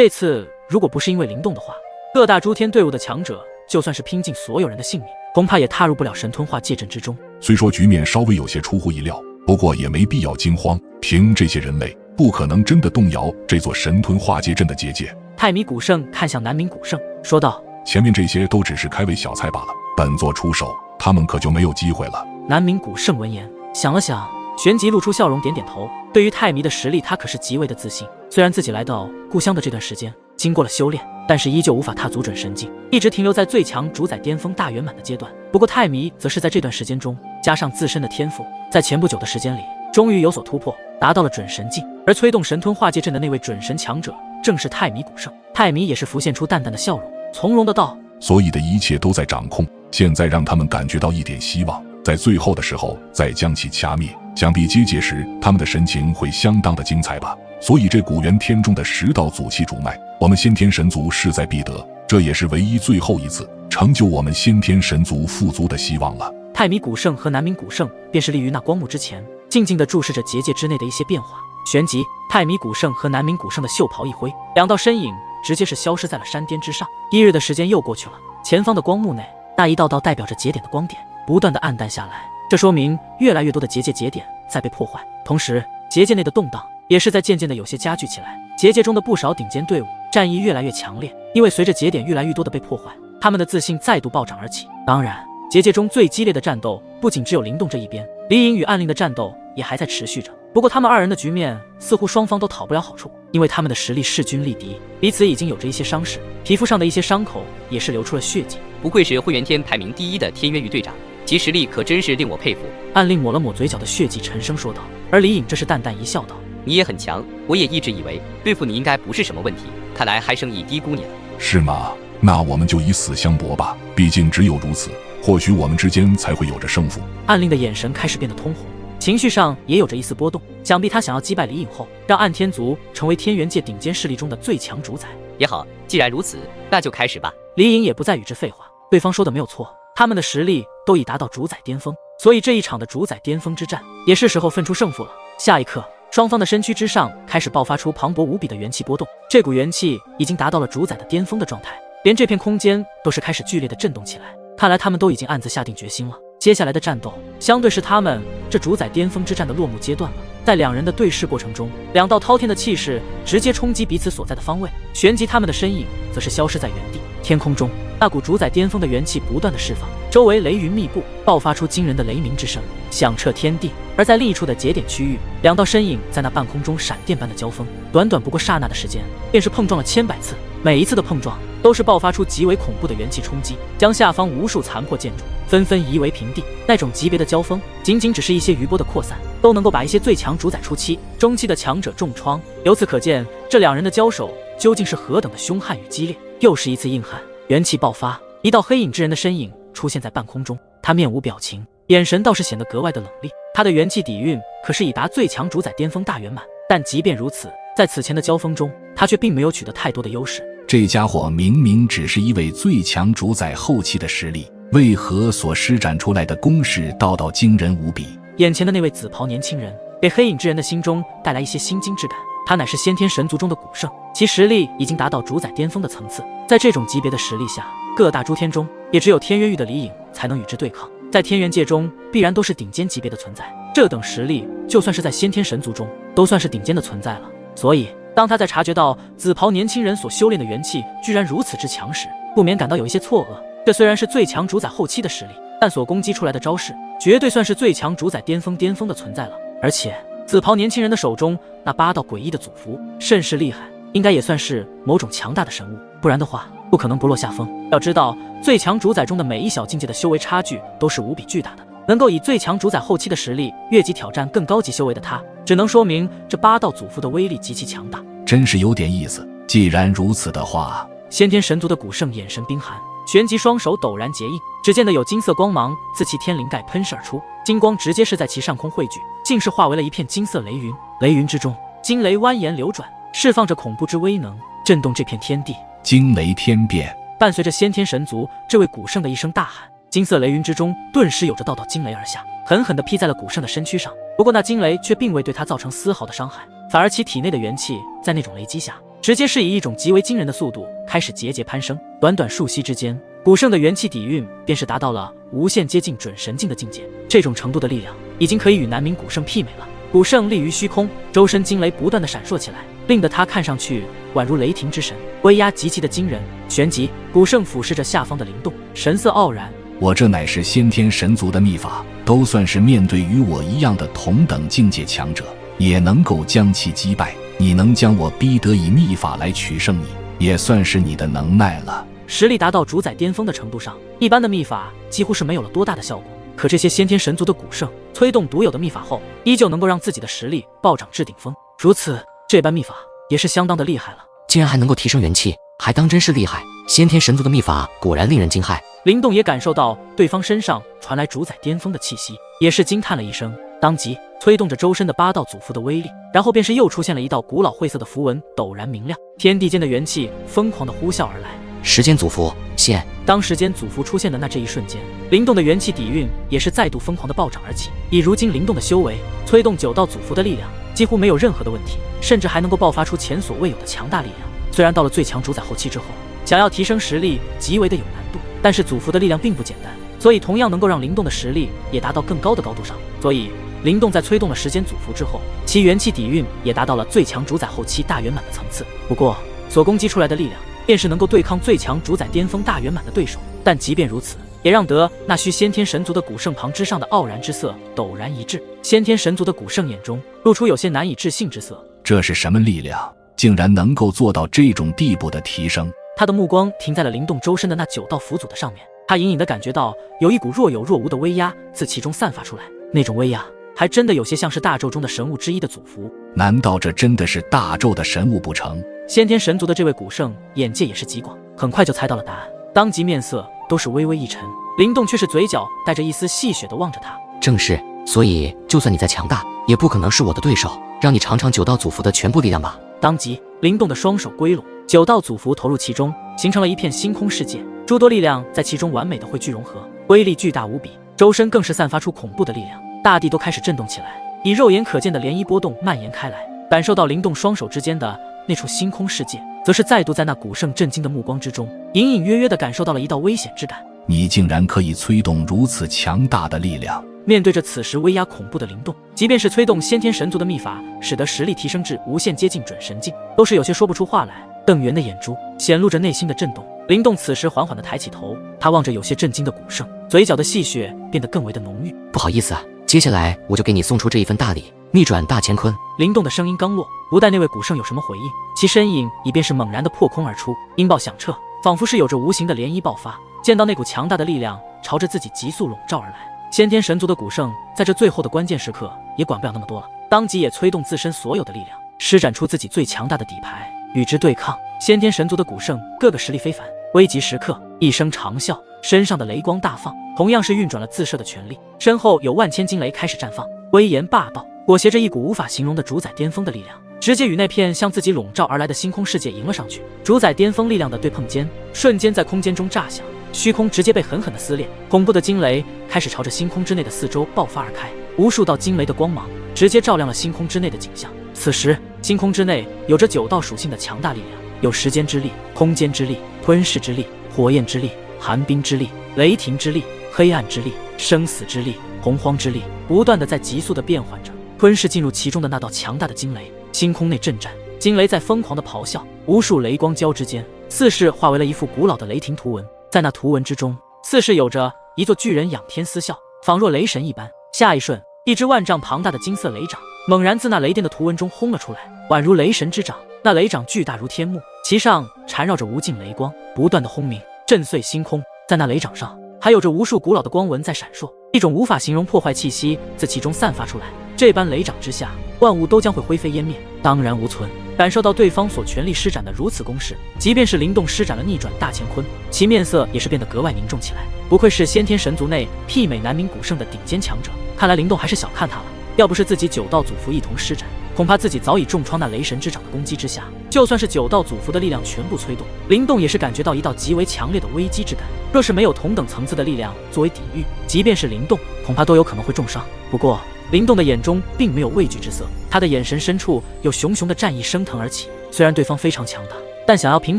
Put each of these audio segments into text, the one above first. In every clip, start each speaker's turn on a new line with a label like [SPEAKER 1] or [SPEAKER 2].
[SPEAKER 1] 这次如果不是因为灵动的话，各大诸天队伍的强者就算是拼尽所有人的性命，恐怕也踏入不了神吞化界阵之中。
[SPEAKER 2] 虽说局面稍微有些出乎意料，不过也没必要惊慌，凭这些人类不可能真的动摇这座神吞化界阵的结界。
[SPEAKER 1] 泰米古圣看向南冥古圣说道，
[SPEAKER 2] 前面这些都只是开胃小菜罢了，本座出手，他们可就没有机会了。
[SPEAKER 1] 南冥古圣闻言想了想，旋即露出笑容，点点头。对于泰弥的实力，他可是极为的自信。虽然自己来到故乡的这段时间经过了修炼，但是依旧无法踏足准神境，一直停留在最强主宰巅峰大圆满的阶段。不过泰弥则是在这段时间中加上自身的天赋，在前不久的时间里终于有所突破，达到了准神境。而催动神吞化界阵的那位准神强者正是泰弥古圣。泰弥也是浮现出淡淡的笑容，从容的道，
[SPEAKER 2] 所以的一切都在掌控，现在让他们感觉到一点希望，在最后的时候再将其掐灭，想必结界时他们的神情会相当的精彩吧。所以这古元天中的10道祖气主脉，我们先天神族势在必得，这也是唯一最后一次成就我们先天神族富足的希望了。
[SPEAKER 1] 泰弥古圣和南冥古圣便是立于那光幕之前，静静地注视着结界之内的一些变化。旋即泰弥古圣和南冥古圣的袖袍一挥，两道身影直接是消失在了山巅之上。1日的时间又过去了，前方的光幕内那一道道代表着节点的光点不断的暗淡下来，这说明越来越多的结界节点在被破坏，同时结界内的动荡也是在渐渐的有些加剧起来。结界中的不少顶尖队伍战意越来越强烈，因为随着节点越来越多的被破坏，他们的自信再度暴涨而起。当然，结界中最激烈的战斗不仅只有灵动这一边，李隐与暗令的战斗也还在持续着。不过他们二人的局面似乎双方都讨不了好处，因为他们的实力势均力敌，彼此已经有着一些伤势，皮肤上的一些伤口也是流出了血迹。
[SPEAKER 3] 不愧是会元天排名第1的天渊域队长，其实力可真是令我佩服。
[SPEAKER 1] 暗令抹了抹嘴角的血迹，沉声说道。而李隐这是淡淡一笑道，
[SPEAKER 3] 你也很强，我也一直以为对付你应该不是什么问题，看来还剩一低估你了。
[SPEAKER 2] 是吗？那我们就以死相搏吧，毕竟只有如此，或许我们之间才会有着胜负。
[SPEAKER 1] 暗令的眼神开始变得通红，情绪上也有着一丝波动，想必他想要击败李隐后，让暗天族成为天元界顶尖势力中的最强主宰。
[SPEAKER 3] 也好，既然如此，那就开始吧。
[SPEAKER 1] 李隐也不再与之废话，对方说的没有错，他们的实力都已达到主宰巅峰，所以这一场的主宰巅峰之战也是时候分出胜负了。下一刻，双方的身躯之上开始爆发出磅礴无比的元气波动，这股元气已经达到了主宰的巅峰的状态，连这片空间都是开始剧烈的震动起来。看来他们都已经暗自下定决心了，接下来的战斗相对是他们这主宰巅峰之战的落幕阶段了。在两人的对视过程中，两道滔天的气势直接冲击彼此所在的方位，旋即他们的身影则是消失在原地。天空中那股主宰巅峰的元气不断的释放，周围雷云密布，爆发出惊人的雷鸣之声，响彻天地。而在另一处的节点区域，两道身影在那半空中闪电般的交锋，短短不过刹那的时间，便是碰撞了千百次，每一次的碰撞都是爆发出极为恐怖的元气冲击，将下方无数残破建筑纷纷夷为平地。那种级别的交锋，仅仅只是一些余波的扩散，都能够把一些最强主宰初期、中期的强者重创。由此可见，这两人的交手究竟是何等的凶悍与激烈。又是一次硬汉，元气爆发，一道黑影之人的身影出现在半空中，他面无表情，眼神倒是显得格外的冷厉。他的元气底蕴可是已达最强主宰巅峰大圆满，但即便如此，在此前的交锋中，他却并没有取得太多的优势。
[SPEAKER 4] 这家伙明明只是一位最强主宰后期的实力，为何所施展出来的攻势道道惊人无比？
[SPEAKER 1] 眼前的那位紫袍年轻人给黑影之人的心中带来一些心惊之感，他乃是先天神族中的古圣，其实力已经达到主宰巅峰的层次。在这种级别的实力下，各大诸天中也只有天渊域的李隐才能与之对抗，在天元界中必然都是顶尖级别的存在，这等实力就算是在先天神族中都算是顶尖的存在了。所以当他在察觉到紫袍年轻人所修炼的元气居然如此之强时，不免感到有一些错愕。这虽然是最强主宰后期的实力，但所攻击出来的招式绝对算是最强主宰巅峰的存在了。而且紫袍年轻人的手中那8道诡异的祖符甚是厉害，应该也算是某种强大的神物，不然的话不可能不落下风。要知道，最强主宰中的每一小境界的修为差距都是无比巨大的，能够以最强主宰后期的实力越级挑战更高级修为的他，只能说明这8道祖符的威力极其强大，
[SPEAKER 4] 真是有点意思。既然如此的话，
[SPEAKER 1] 先天神族的古圣眼神冰寒，旋即双手陡然结印，只见得有金色光芒自其天灵盖喷射而出，金光直接是在其上空汇聚，竟是化为了一片金色雷云。雷云之中，金雷蜿蜒流转，释放着恐怖之威能，震动这片天地。
[SPEAKER 4] 惊雷天变，
[SPEAKER 1] 伴随着先天神族这位古圣的一声大喊，金色雷云之中顿时有着道道惊雷而下，狠狠地劈在了古圣的身躯上。不过那惊雷却并未对他造成丝毫的伤害，反而其体内的元气在那种雷击下直接是以一种极为惊人的速度开始节节攀升。短短数息之间，古圣的元气底蕴便是达到了无限接近准神境的境界。这种程度的力量，已经可以与南冥古圣媲美了。古圣立于虚空，周身惊雷不断的闪烁起来，令得他看上去宛如雷霆之神，威压极其的惊人。旋即，古圣俯视着下方的灵动，神色傲然。
[SPEAKER 4] 我这乃是先天神族的秘法，都算是面对与我一样的同等境界强者，也能够将其击败。你能将我逼得以秘法来取胜你，也算是你的能耐了。
[SPEAKER 1] 实力达到主宰巅峰的程度上，一般的秘法几乎是没有了多大的效果。可这些先天神族的古圣催动独有的秘法后，依旧能够让自己的实力暴涨至顶峰。如此，这般秘法也是相当的厉害了。
[SPEAKER 5] 竟然还能够提升元气，还当真是厉害。先天神族的秘法果然令人惊骇。
[SPEAKER 1] 灵动也感受到对方身上传来主宰巅峰的气息，也是惊叹了一声，当即催动着周身的8道祖符的威力，然后便是又出现了一道古老晦涩的符文，陡然明亮，天地间的元气疯狂的呼啸而来。
[SPEAKER 5] 时间祖符现。
[SPEAKER 1] 当时间祖符出现的这一瞬间，灵动的元气底蕴也是再度疯狂的暴涨而起。以如今灵动的修为，催动9道祖符的力量几乎没有任何的问题，甚至还能够爆发出前所未有的强大力量。虽然到了最强主宰后期之后，想要提升实力极为的有难度，但是祖符的力量并不简单，所以同样能够让灵动的实力也达到更高的高度上。所以灵动在催动了时间祖符之后，其元气底蕴也达到了最强主宰后期大圆满的层次。不过所攻击出来的力量便是能够对抗最强主宰巅峰大圆满的对手，但即便如此，也让得那须先天神族的古圣旁之上的傲然之色陡然一滞。先天神族的古圣眼中露出有些难以置信之色，
[SPEAKER 4] 这是什么力量，竟然能够做到这种地步的提升？
[SPEAKER 1] 他的目光停在了灵动周身的那9道符组的上面，他隐隐的感觉到有一股若有若无的威压自其中散发出来，那种威压还真的有些像是大咒中的神物之一的祖符。
[SPEAKER 4] 难道这真的是大咒的神物不成？
[SPEAKER 1] 先天神族的这位古圣眼界也是极广，很快就猜到了答案，当即面色都是微微一沉。灵动却是嘴角带着一丝戏谑的望着他。
[SPEAKER 5] 正是，所以就算你再强大，也不可能是我的对手。让你尝尝9道祖符的全部力量吧。
[SPEAKER 1] 当即灵动的双手归拢，9道祖符投入其中，形成了一片星空世界，诸多力量在其中完美的汇聚融合，威力巨大无比，周身更是散发出恐怖的力量，大地都开始震动起来，以肉眼可见的涟漪波动蔓延开来。感受到灵动双手之间的那处星空世界，则是再度在那古圣震惊的目光之中，隐隐约约地感受到了一道危险之感。
[SPEAKER 4] 你竟然可以催动如此强大的力量！
[SPEAKER 1] 面对着此时威压恐怖的灵动，即便是催动先天神族的秘法，使得实力提升至无限接近准神境，都是有些说不出话来。瞪圆的眼珠显露着内心的震动。灵动此时缓缓地抬起头，他望着有些震惊的古圣，嘴角的戏谑变得更为的浓郁。
[SPEAKER 5] 不好意思啊，接下来我就给你送出这一份大礼，逆转大乾坤。
[SPEAKER 1] 灵动的声音刚落，不待那位古圣有什么回应，其身影已便是猛然的破空而出，音爆响彻，仿佛是有着无形的涟漪爆发。见到那股强大的力量朝着自己急速笼罩而来，先天神族的古圣在这最后的关键时刻也管不了那么多了，当即也催动自身所有的力量，施展出自己最强大的底牌与之对抗。先天神族的古圣个个实力非凡，危急时刻一声长啸，身上的雷光大放，同样是运转了自射的全力，身后有万千惊雷开始绽放，威严霸道，裹挟着一股无法形容的主宰巅峰的力量，直接与那片向自己笼罩而来的星空世界迎了上去。主宰巅峰力量的对碰间，瞬间在空间中炸响，虚空直接被狠狠的撕裂，恐怖的惊雷开始朝着星空之内的四周爆发而开，无数道惊雷的光芒直接照亮了星空之内的景象。此时星空之内有着9道属性的强大力量，有时间之力、空间之力、吞噬之力、火焰之力、寒冰之力、雷霆之力、黑暗之力、生死之力、洪荒之力，不断的在急速的变换着，吞噬进入其中的那道强大的惊雷。星空内震颤，惊雷在疯狂的咆哮，无数雷光交织间，似是化为了一幅古老的雷霆图文。在那图文之中，似是有着一座巨人仰天嘶啸，仿若雷神一般。下一瞬，一只万丈庞大的金色雷掌猛然自那雷电的图文中轰了出来，宛如雷神之掌。那雷掌巨大如天幕，其上缠绕着无尽雷光，不断的轰鸣，震碎星空。在那雷掌上，还有着无数古老的光纹在闪烁，一种无法形容破坏气息自其中散发出来。这般雷掌之下，万物都将会灰飞烟灭，当然无存。感受到对方所全力施展的如此攻势，即便是灵动施展了逆转大乾坤，其面色也是变得格外凝重起来。不愧是先天神族内媲美南冥古圣的顶尖强者，看来灵动还是小看他了。要不是自己9道祖符一同施展，恐怕自己早已重创那雷神之掌的攻击之下。就算是9道祖符的力量全部催动，灵动也是感觉到一道极为强烈的危机之感。若是没有同等层次的力量作为抵御，即便是灵动，恐怕都有可能会重伤。不过灵动的眼中并没有畏惧之色，他的眼神深处有熊熊的战意升腾而起，虽然对方非常强大，但想要凭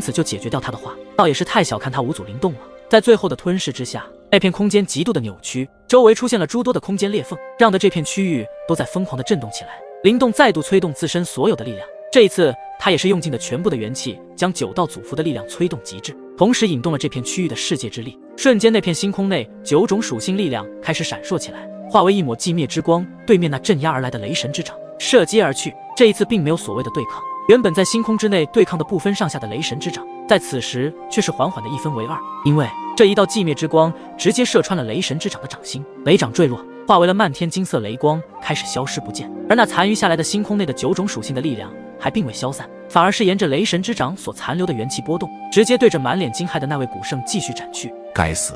[SPEAKER 1] 此就解决掉他的话，倒也是太小看他五祖灵动了。在最后的吞噬之下，那片空间极度的扭曲，周围出现了诸多的空间裂缝，让得这片区域都在疯狂的震动起来。灵动再度催动自身所有的力量，这一次他也是用尽了全部的元气，将9道祖符的力量催动极致，同时引动了这片区域的世界之力。瞬间，那片星空内9种属性力量开始闪烁起来，化为一抹寂灭之光，对面那镇压而来的雷神之掌射击而去。这一次并没有所谓的对抗，原本在星空之内对抗的不分上下的雷神之掌，在此时却是缓缓的一分为二，因为这一道寂灭之光直接射穿了雷神之掌的掌心，雷掌坠落，化为了漫天金色雷光，开始消失不见。而那残余下来的星空内的9种属性的力量还并未消散，反而是沿着雷神之掌所残留的元气波动，直接对着满脸惊骇的那位古圣继续斩去。
[SPEAKER 4] 该死！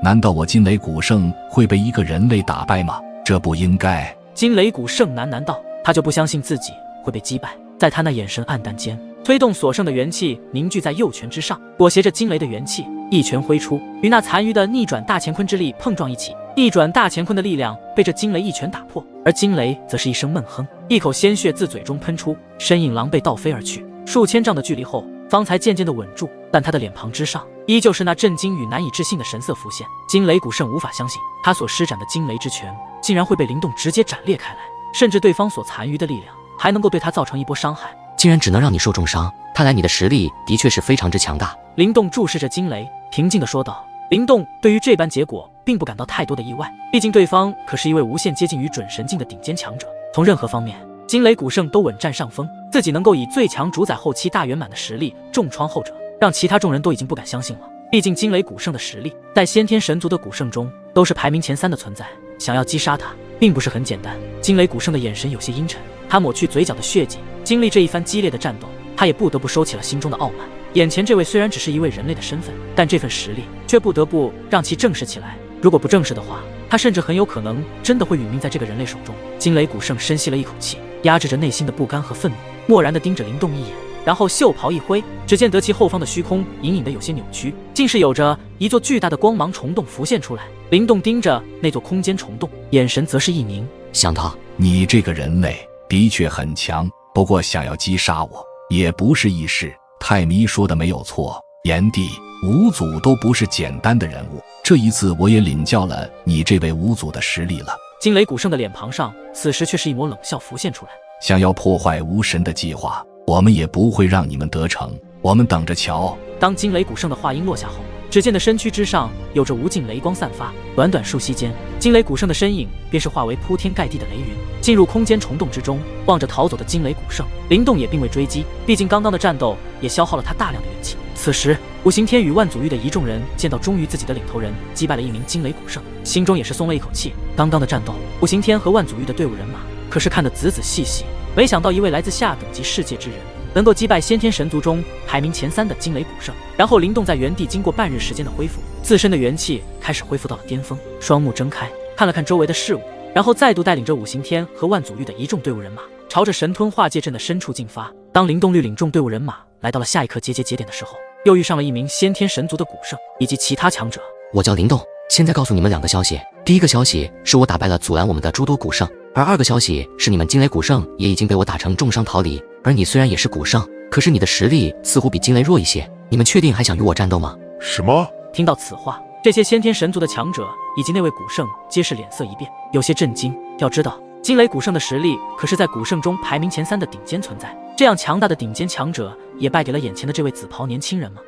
[SPEAKER 4] 难道我金雷古圣会被一个人类打败吗？这不应该！
[SPEAKER 1] 金雷古圣喃喃道，他就不相信自己会被击败。在他那眼神暗淡间，推动所剩的元气凝聚在右拳之上，裹挟着惊雷的元气，一拳挥出，与那残余的逆转大乾坤之力碰撞一起。逆转大乾坤的力量被这惊雷一拳打破，而惊雷则是一声闷哼，一口鲜血自嘴中喷出，身影狼狈倒飞而去。数千丈的距离后，方才渐渐的稳住，但他的脸庞之上依旧是那震惊与难以置信的神色浮现。惊雷古圣无法相信，他所施展的惊雷之拳竟然会被灵动直接斩裂开来，甚至对方所残余的力量还能够对他造成一波伤害，
[SPEAKER 5] 竟然只能让你受重伤，看来你的实力的确是非常之强大。
[SPEAKER 1] 灵动注视着惊雷，平静地说道。灵动对于这般结果并不感到太多的意外，毕竟对方可是一位无限接近于准神境的顶尖强者，从任何方面惊雷古圣都稳占上风，自己能够以最强主宰后期大圆满的实力重创后者，让其他众人都已经不敢相信了。毕竟惊雷古圣的实力在先天神族的古圣中都是排名前3的存在，想要击杀他并不是很简单。惊雷古圣的眼神有些阴沉，他抹去嘴角的血迹，经历这一番激烈的战斗，他也不得不收起了心中的傲慢。眼前这位虽然只是一位人类的身份，但这份实力却不得不让其正视起来。如果不正视的话，他甚至很有可能真的会殒命在这个人类手中。惊雷古圣深吸了一口气，压制着内心的不甘和愤怒，漠然地盯着灵动一眼，然后袖袍一挥，只见得其后方的虚空隐隐的有些扭曲，竟是有着一座巨大的光芒虫洞浮现出来。灵动盯着那座空间虫洞，眼神则是一凝。
[SPEAKER 5] 想到
[SPEAKER 4] 你这个人类的确很强，不过想要击杀我也不是易事。泰弥说的没有错，炎帝、五祖都不是简单的人物，这一次我也领教了你这位五祖的实力了。
[SPEAKER 1] 惊雷古圣的脸庞上此时却是一抹冷笑浮现出来。
[SPEAKER 4] 想要破坏无神的计划，我们也不会让你们得逞，我们等着瞧。
[SPEAKER 1] 当惊雷古圣的话音落下后，只见的身躯之上有着无尽雷光散发，短短数息间，惊雷古圣的身影便是化为铺天盖地的雷云，进入空间虫洞之中。望着逃走的惊雷古圣，灵动也并未追击，毕竟刚刚的战斗也消耗了他大量的元气。此时五行天与万祖玉的一众人见到终于自己的领头人击败了一名惊雷古圣，心中也是松了一口气。刚刚的战斗，五行天和万祖玉的队伍人马可是看得仔仔细细，没想到一位来自下等级世界之人能够击败先天神族中排名前3的惊雷古圣。然后灵动在原地经过半日时间的恢复，自身的元气开始恢复到了巅峰，双目睁开，看了看周围的事物，然后再度带领着五行天和万祖玉的一众队伍人马朝着神吞化界阵的深处进发。当灵动率领众队伍人马来到了下一刻节点的时候，又遇上了一名先天神族的古圣以及其他强者。
[SPEAKER 5] 我叫灵动，现在告诉你们2个消息。第一个消息是我打败了阻拦我们的诸多古圣，而2个消息是你们惊雷古圣也已经被我打成重伤逃离。而你虽然也是古圣，可是你的实力似乎比惊雷弱一些，你们确定还想与我战斗吗？
[SPEAKER 6] 什么？
[SPEAKER 1] 听到此话，这些先天神族的强者以及那位古圣皆是脸色一变，有些震惊。要知道惊雷古圣的实力可是在古圣中排名前3的顶尖存在，这样强大的顶尖强者也败给了眼前的这位紫袍年轻人吗？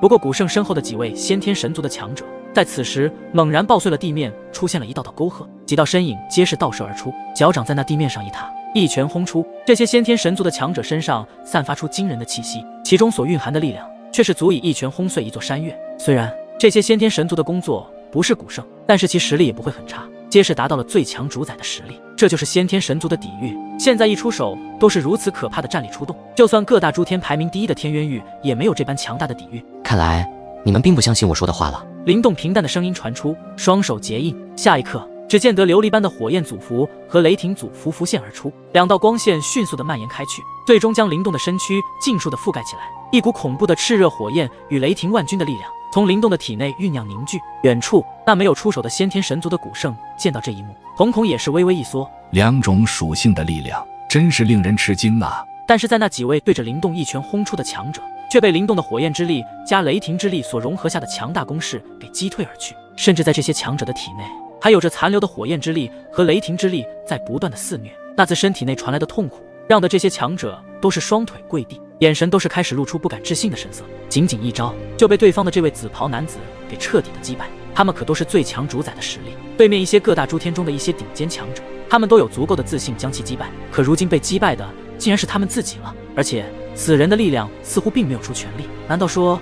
[SPEAKER 1] 不过古圣身后的几位先天神族的强者在此时猛然爆碎了地面，出现了一道道沟壑，几道身影皆是倒射而出，脚掌在那地面上一踏，一拳轰出。这些先天神族的强者身上散发出惊人的气息，其中所蕴含的力量却是足以一拳轰碎一座山岳。虽然这些先天神族的工作不是古圣，但是其实力也不会很差，皆是达到了最强主宰的实力。这就是先天神族的底蕴，现在一出手都是如此可怕的战力出动，就算各大诸天排名第1的天渊域也没有这般强大的底蕴。
[SPEAKER 5] 看来你们并不相信我说的话了。
[SPEAKER 1] 灵动平淡的声音传出，双手结印，下一刻只见得琉璃般的火焰祖符和雷霆祖符浮现而出，2道光线迅速的蔓延开去，最终将灵动的身躯尽数的覆盖起来。一股恐怖的炽热火焰与雷霆万钧的力量从灵动的体内酝酿凝聚。远处那没有出手的先天神族的古圣见到这一幕，瞳孔也是微微一缩。
[SPEAKER 4] 2种属性的力量真是令人吃惊啊！
[SPEAKER 1] 但是在那几位对着灵动一拳轰出的强者，却被灵动的火焰之力加雷霆之力所融合下的强大攻势给击退而去。甚至在这些强者的体内，还有着残留的火焰之力和雷霆之力在不断的肆虐。那自身体内传来的痛苦，让的这些强者都是双腿跪地，眼神都是开始露出不敢置信的神色。仅仅一招就被对方的这位紫袍男子给彻底的击败。他们可都是最强主宰的实力，对面一些各大诸天中的一些顶尖强者，他们都有足够的自信将其击败。可如今被击败的竟然是他们自己了，而且此人的力量似乎并没有出全力。难道说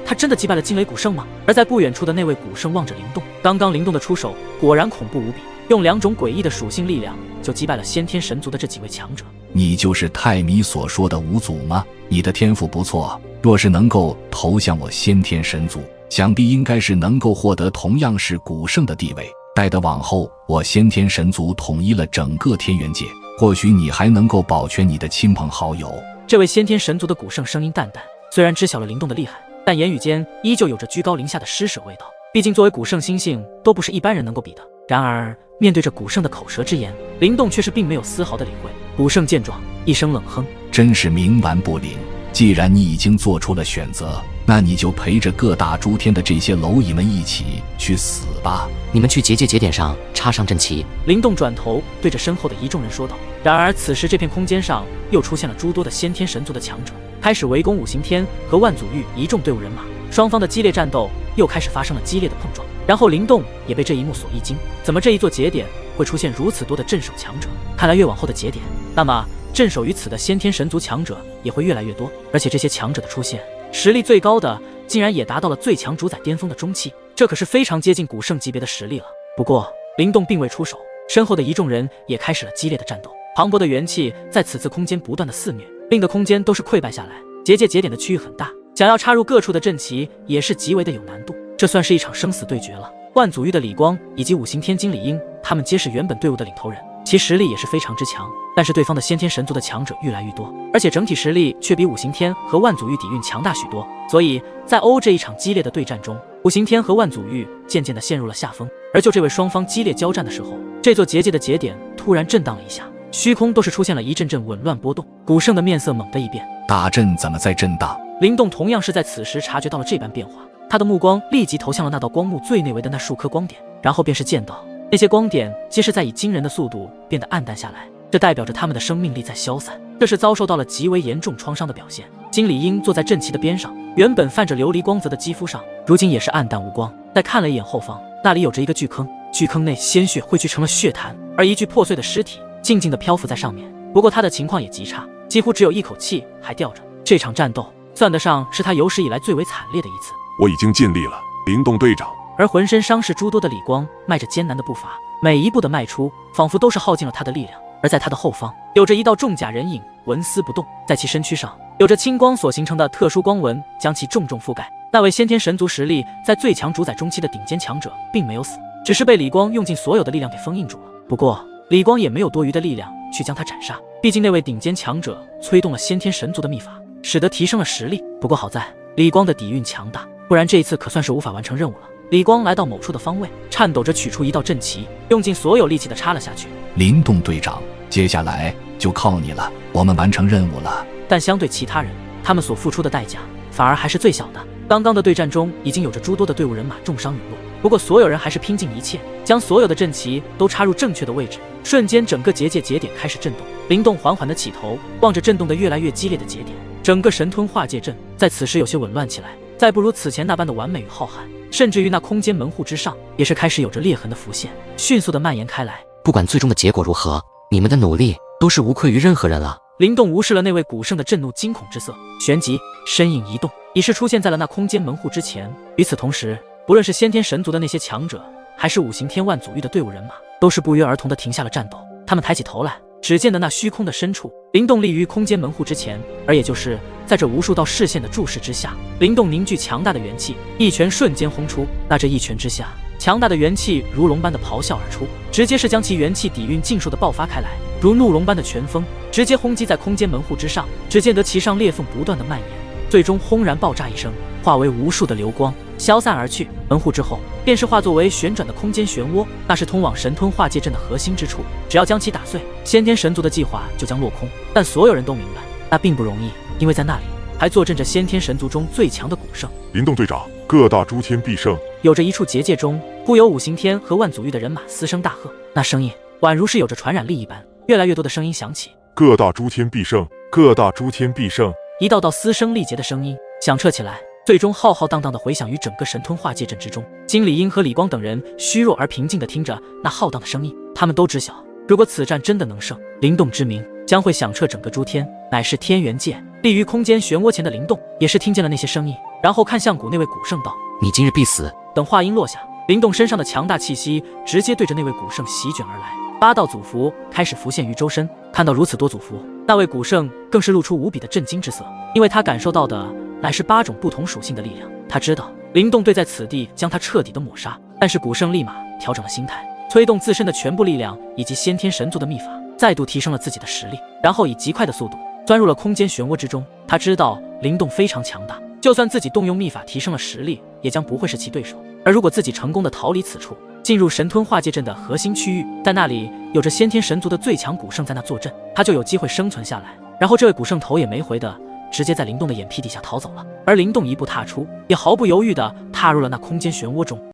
[SPEAKER 1] 他真的击败了惊雷古圣吗？而在不远处的那位古圣望着灵动，刚刚灵动的出手果然恐怖无比，用2种诡异的属性力量就击败了先天神族的这几位强者。
[SPEAKER 4] 你就是泰米所说的五祖吗？你的天赋不错，若是能够投向我先天神族，想必应该是能够获得同样是古圣的地位。待得往后我先天神族统一了整个天元界，或许你还能够保全你的亲朋好友。
[SPEAKER 1] 这位先天神族的古圣声音淡淡，虽然知晓了灵动的厉害，但言语间依旧有着居高临下的施舍味道。毕竟作为古圣心性都不是一般人能够比的。然而面对着古圣的口舌之言，灵动却是并没有丝毫的理会。古圣见状一声冷哼，
[SPEAKER 4] 真是冥顽不灵。既然你已经做出了选择，那你就陪着各大诸天的这些蝼蚁们一起去死吧。
[SPEAKER 5] 你们去结界节点上插上阵旗。
[SPEAKER 1] 灵动转头对着身后的一众人说道。然而此时这片空间上又出现了诸多的先天神族的强者，开始围攻五行天和万祖域一众队伍人马。双方的激烈战斗又开始发生了激烈的碰撞。然后灵动也被这一幕所一惊，怎么这一座节点会出现如此多的镇守强者？看来越往后的节点，那么镇守于此的先天神族强者也会越来越多。而且这些强者的出现，实力最高的竟然也达到了最强主宰巅峰的中期，这可是非常接近古圣级别的实力了。不过灵动并未出手，身后的一众人也开始了激烈的战斗。磅礴的元气在此次空间不断的肆虐，令的空间都是溃败下来。结界节点的区域很大，想要插入各处的阵旗也是极为的有难度。这算是一场生死对决了。万祖域的李光以及五行天金李英，他们皆是原本队伍的领头人，其实力也是非常之强。但是对方的先天神族的强者愈来愈多，而且整体实力却比五行天和万祖域底蕴强大许多。所以在这一场激烈的对战中，五行天和万祖域渐渐地陷入了下风。而就这位双方激烈交战的时候，这座结界的节点突然震荡了一下，虚空都是出现了一阵阵紊乱波动。古圣的面色猛地一变，
[SPEAKER 4] 大阵怎么在震荡？
[SPEAKER 1] 灵动同样是在此时察觉到了这般变化，他的目光立即投向了那道光幕最内围的那数颗光点，然后便是见到那些光点皆是在以惊人的速度变得暗淡下来，这代表着他们的生命力在消散，这是遭受到了极为严重创伤的表现。金理英坐在阵旗的边上，原本泛着琉璃光泽的肌肤上，如今也是暗淡无光。再看了一眼后方，那里有着一个巨坑，巨坑内鲜血汇聚成了血潭，而一具破碎的尸体静静地漂浮在上面。不过他的情况也极差，几乎只有一口气还吊着。这场战斗算得上是他有史以来最为惨烈的一次。
[SPEAKER 2] 我已经尽力了，灵动队长。
[SPEAKER 1] 而浑身伤势诸多的李光迈着艰难的步伐，每一步的迈出仿佛都是耗尽了他的力量。而在他的后方有着一道重甲人影，纹丝不动，在其身躯上有着青光所形成的特殊光纹，将其重重覆盖。那位先天神族实力在最强主宰中期的顶尖强者并没有死，只是被李光用尽所有的力量给封印住了。不过李光也没有多余的力量去将他斩杀，毕竟那位顶尖强者催动了先天神族的秘法，使得提升了实力。不过好在李光的底蕴强大，不然这一次可算是无法完成任务了。李光来到某处的方位，颤抖着取出一道阵旗，用尽所有力气的插了下去。
[SPEAKER 4] 灵动队长，接下来就靠你了，我们完成任务了。
[SPEAKER 1] 但相对其他人，他们所付出的代价反而还是最小的。刚刚的对战中已经有着诸多的队伍人马重伤陨落，不过所有人还是拼尽一切，将所有的阵旗都插入正确的位置。瞬间整个结界节点开始震动，灵动缓缓的起头，望着震动的越来越激烈的节点，整个神吞化界阵在此时有些紊乱起来，再不如此前那般的完美与浩瀚，甚至于那空间门户之上也是开始有着裂痕的浮现，迅速的蔓延开来。
[SPEAKER 5] 不管最终的结果如何，你们的努力都是无愧于任何人了。
[SPEAKER 1] 灵动无视了那位古圣的震怒惊恐之色，旋即身影移动，已是出现在了那空间门户之前。与此同时，不论是先天神族的那些强者，还是五行天万祖域的队伍人马，都是不约而同的停下了战斗。他们抬起头来，只见的那虚空的深处，灵动立于空间门户之前，而也就是在这无数道视线的注视之下，灵动凝聚强大的元气，一拳瞬间轰出。那这一拳之下，强大的元气如龙般的咆哮而出，直接是将其元气底蕴尽数的爆发开来，如怒龙般的拳风，直接轰击在空间门户之上。只见得其上裂缝不断的蔓延，最终轰然爆炸一声，化为无数的流光消散而去。门户之后便是化作为旋转的空间漩涡，那是通往神吞化界阵的核心之处，只要将其打碎，先天神族的计划就将落空。但所有人都明白，那并不容易，因为在那里还坐镇着先天神族中最强的古圣。
[SPEAKER 6] 灵动队长，各大诸天必胜！
[SPEAKER 1] 有着一处结界中，固有五行天和万祖域的人马嘶声大喝，那声音宛如是有着传染力一般。越来越多的声音响起，
[SPEAKER 6] 各大诸天必胜！各大诸天必胜！
[SPEAKER 1] 一道道嘶声力竭的声音响彻起来，最终浩浩荡荡地回响于整个神吞化界阵之中。金理英和李光等人虚弱而平静地听着那浩荡的声音，他们都知晓，如果此战真的能胜，灵动之名将会响彻整个诸天，乃是天元界。立于空间漩涡前的灵动也是听见了那些声音，然后看向古那位古圣道：“
[SPEAKER 5] 你今日必死。”
[SPEAKER 1] 等话音落下，灵动身上的强大气息直接对着那位古圣席卷而来。8道祖符开始浮现于周身，看到如此多祖符，那位古圣更是露出无比的震惊之色，因为他感受到的乃是8种不同属性的力量。他知道灵动队在此地将他彻底的抹杀，但是古圣立马调整了心态，催动自身的全部力量以及先天神族的秘法，再度提升了自己的实力，然后以极快的速度钻入了空间漩涡之中。他知道灵动非常强大，就算自己动用秘法提升了实力，也将不会是其对手。而如果自己成功的逃离此处，进入神吞化界阵的核心区域，在那里有着先天神族的最强古圣在那坐镇，他就有机会生存下来。然后这位古圣头也没回的直接在灵动的眼皮底下逃走了，而灵动一步踏出，也毫不犹豫地踏入了那空间漩涡中。